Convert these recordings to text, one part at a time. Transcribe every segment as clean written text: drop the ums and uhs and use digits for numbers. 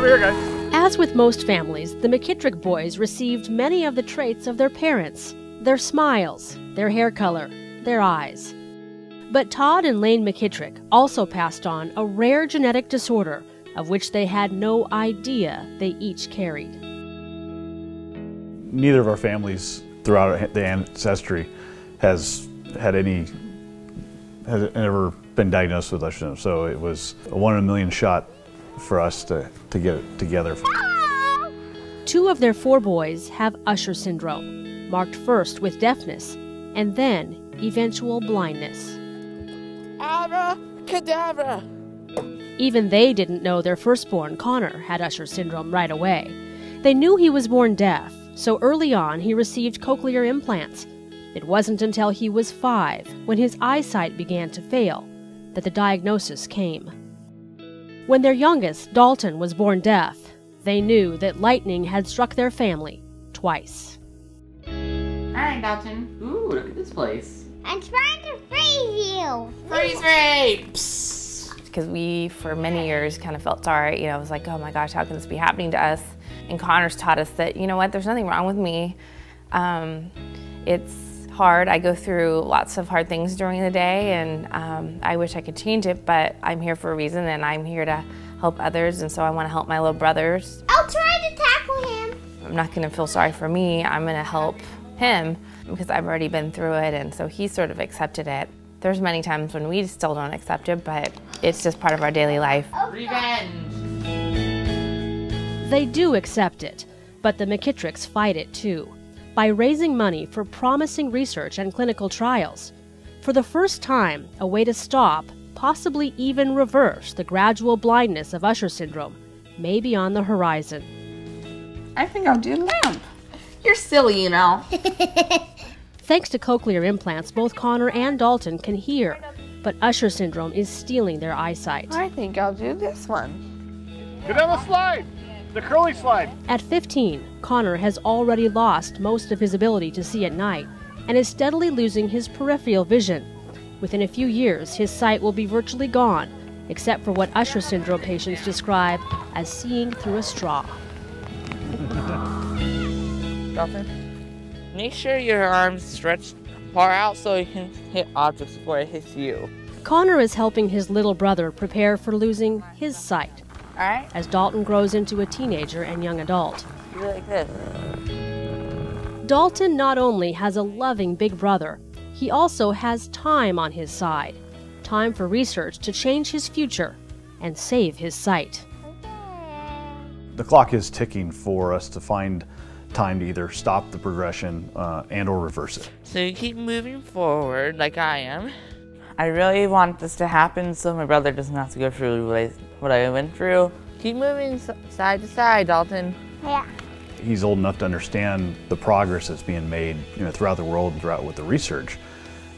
over here, guys. As with most families, the McKittrick boys received many of the traits of their parents: their smiles, their hair color, their eyes. But Todd and Lane McKittrick also passed on a rare genetic disorder of which they had no idea they each carried. Neither of our families throughout the ancestry has ever been diagnosed with Usher syndrome, so it was a 1 in a million shot for us to get it together. 2 of their 4 boys have Usher syndrome, marked first with deafness and then eventual blindness. Abracadabra! Even they didn't know their firstborn, Conner, had Usher syndrome right away. They knew he was born deaf, so early on he received cochlear implants. It wasn't until he was 5, when his eyesight began to fail, that the diagnosis came. When their youngest, Dalton, was born deaf, they knew that lightning had struck their family twice. Alright, Dalton. Ooh, look at this place. I'm trying to freeze you. Freeze ray! Because we, for many years, kind of felt sorry. You know, it was like, oh my gosh, how can this be happening to us? And Conner's taught us that, you know what, there's nothing wrong with me. It's hard. I go through lots of hard things during the day, and I wish I could change it, but I'm here for a reason, and I'm here to help others, and so I want to help my little brothers. I'll try to tackle him. I'm not going to feel sorry for me. I'm going to help him because I've already been through it, and so he sort of accepted it. There's many times when we still don't accept it, but it's just part of our daily life. Revenge! They do accept it, but the McKittricks fight it too, by raising money for promising research and clinical trials. For the first time, a way to stop, possibly even reverse, the gradual blindness of Usher syndrome may be on the horizon. I think I'll do a lamp. You're silly, you know. Thanks to cochlear implants, both Conner and Dalton can hear, but Usher syndrome is stealing their eyesight. I think I'll do this one. Get down the slide! The curly slide! At 15, Conner has already lost most of his ability to see at night and is steadily losing his peripheral vision. Within a few years, his sight will be virtually gone, except for what Usher syndrome patients describe as seeing through a straw. Dalton, make sure your arms stretch far out so you can hit objects before it hits you. Conner is helping his little brother prepare for losing his sight Alright? as Dalton grows into a teenager and young adult. Do like this. Dalton not only has a loving big brother, he also has time on his side. Time for research to change his future and save his sight. The clock is ticking for us to find time to either stop the progression and or reverse it. So you keep moving forward like I am. I really want this to happen so my brother doesn't have to go through what I went through. Keep moving side to side, Dalton. Yeah. He's old enough to understand the progress that's being made, throughout the world and throughout with the research.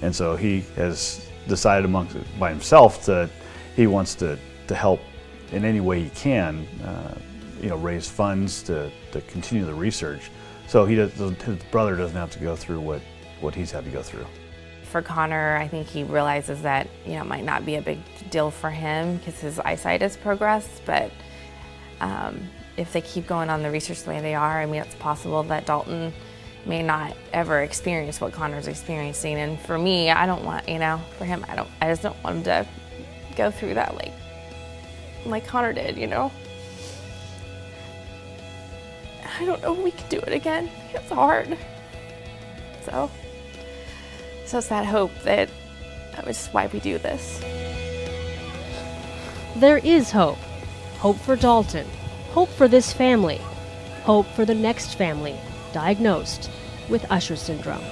And so he has decided by himself that he wants to help in any way he can, raise funds to continue the research. So his brother doesn't have to go through what he's had to go through. For Conner, I think he realizes that, it might not be a big deal for him because his eyesight has progressed, but if they keep going on the research the way they are, it's possible that Dalton may not ever experience what Conner's experiencing. And for me, I don't want, for him, I just don't want him to go through that like Conner did, I don't know if we can do it again. It's hard. So it's that hope that is why we do this. There is hope. Hope for Dalton. Hope for this family. Hope for the next family diagnosed with Usher syndrome.